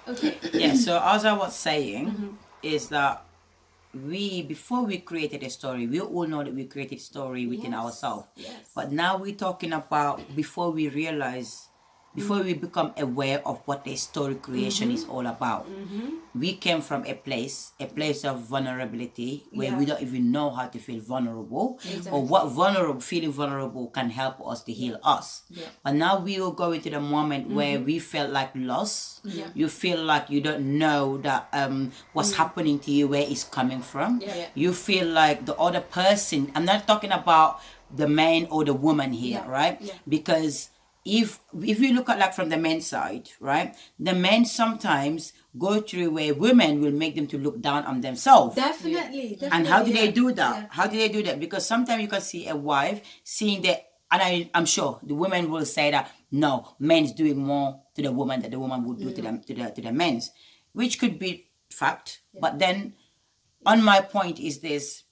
Okay. Yeah, so as I was saying, is that before we created a story, we all know that we created story within ourselves. Yes. But now we're talking about before we realize, before we become aware of what the story creation is all about. We came from a place of vulnerability where we don't even know how to feel vulnerable, or what feeling vulnerable can help us to heal us. But now we will go into the moment where we felt like lost. You feel like you don't know that what's happening to you, where it's coming from. You feel like the other person, I'm not talking about the man or the woman here, right? Because if you look at like from the men's side, right, the men sometimes go through where women will make them to look down on themselves. Definitely. And how do they do that? How do they do that? Because sometimes you can see a wife seeing that, and I'm sure the women will say that no, men's doing more to the woman that the woman would do to them to the men's, which could be fact. But then, on my point is this: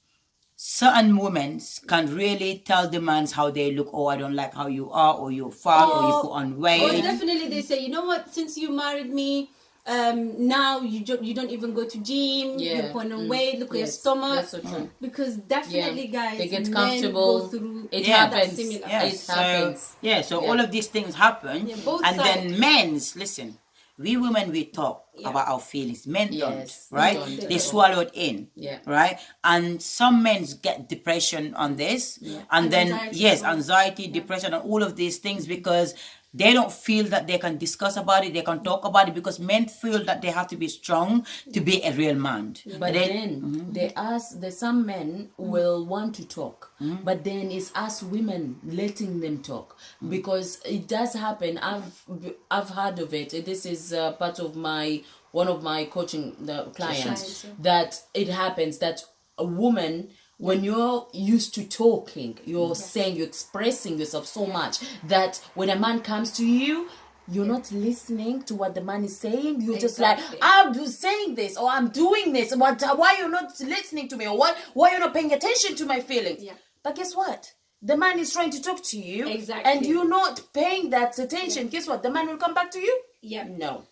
certain women can really tell the mans how they look. Oh, I don't like how you are, or you're fat, or you put on weight. Or definitely they say, you know what? Since you married me, now you don't even go to gym. You put on weight. Look at your stomach. That's so true. Because definitely, guys, they get men comfortable. Go through It that happens. similar. It happens. So all of these things happen, both and sides. then men's listen. We women, we talk about our feelings. Men don't, right? They swallow it in, right? And some men get depression on this, and then anxiety, depression, and all of these things because they don't feel that they can discuss about it, they can talk about it, because men feel that they have to be strong to be a real man. But then there's some men will want to talk, but then it's us women letting them talk, because it does happen. I've heard of it. This is part of one of my coaching clients, that it happens that a woman, when you're used to talking, you're saying, you're expressing yourself so much that when a man comes to you, you're not listening to what the man is saying. You're just like, I'm saying this, or I'm doing this. Why you're not listening to me, or why you're not paying attention to my feelings? But guess what? The man is trying to talk to you, and you're not paying that attention. Guess what? The man will come back to you. No.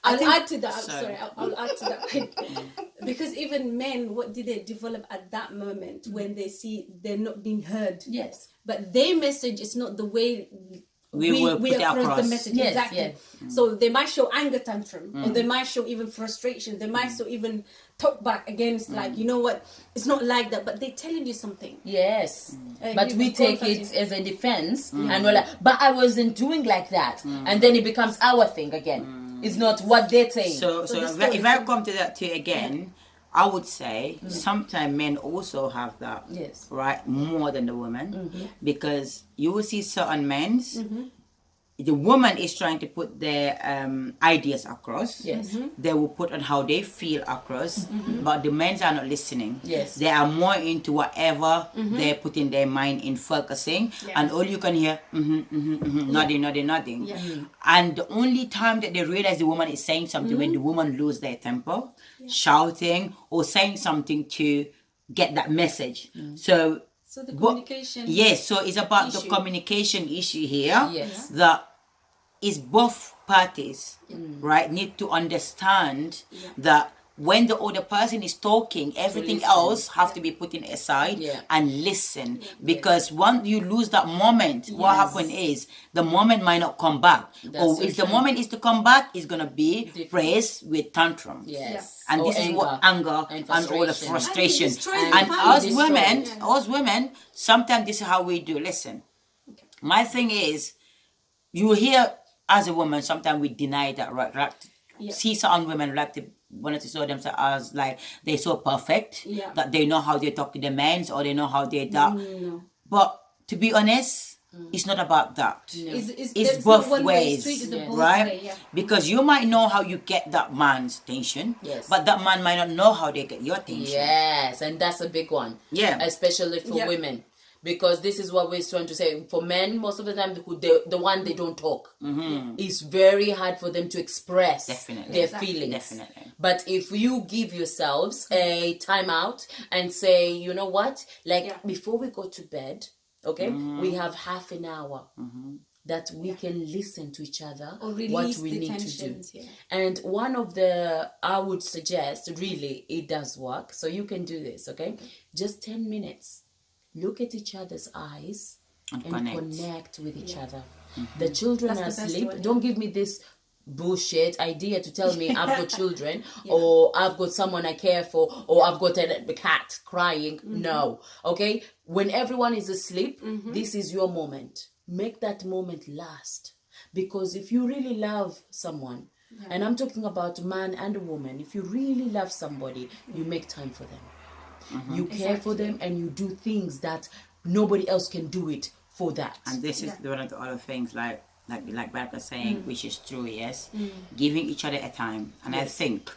I'll add to that. I'll add to that. Because even men, what do they develop at that moment when they see they're not being heard? Yes. But their message is not the way we across the message. So they might show anger tantrum, or they might show even frustration. They might show even talk back against, like, you know what, it's not like that, but they're telling you something. But we take it as a defense, and we're like, but I wasn't doing like that, and then it becomes our thing again. It's not what they're saying. So if I come to that too again, I would say sometimes men also have that, right, more than the woman, because you will see certain men, the woman is trying to put their ideas across. They will put on how they feel across, but the men are not listening. They are more into whatever they put in their mind in focusing, and all you can hear, nodding. And the only time that they realize the woman is saying something when the woman lose their temper, shouting or saying something to get that message. So the communication. So it's about the communication issue here. That is both parties, right, need to understand that when the other person is talking, everything else have to be put in aside and listen. Because once you lose that moment, what happens is the moment might not come back. Or if the moment is to come back, it's going to be praised with tantrum. And this is what anger and all the frustration. And us women, sometimes this is how we do. Listen, my thing is, you hear as a woman, sometimes we deny that, right? See some women like to want to show themselves as like they're so perfect that they know how they talk to the men, or they know how they talk. But to be honest, it's not about that. It's both ways, right? Because you might know how you get that man's attention, but that man might not know how they get your attention. And that's a big one. Especially for women. Because this is what we're trying to say. For men, most of the time, the one they don't talk, it's very hard for them to express their feelings. But if you give yourselves a time out and say, you know what, like before we go to bed, okay, we have half an hour. that we can listen to each other, Or what release we the need to do. tensions, yeah. And one of the, I would suggest, really, it does work. So you can do this, okay? Just 10 minutes. Look at each other's eyes and connect with each other. The children That's are the best asleep. way. Don't give me this bullshit idea to tell me I've got children or I've got someone I care for or I've got a cat crying. No. Okay? When everyone is asleep, this is your moment. Make that moment last. Because if you really love someone, and I'm talking about a man and a woman, if you really love somebody, you make time for them. You care for them and you do things that nobody else can do it for that. And this is one of the other things, like Barb was saying, which is true, yes. Giving each other a time. And I think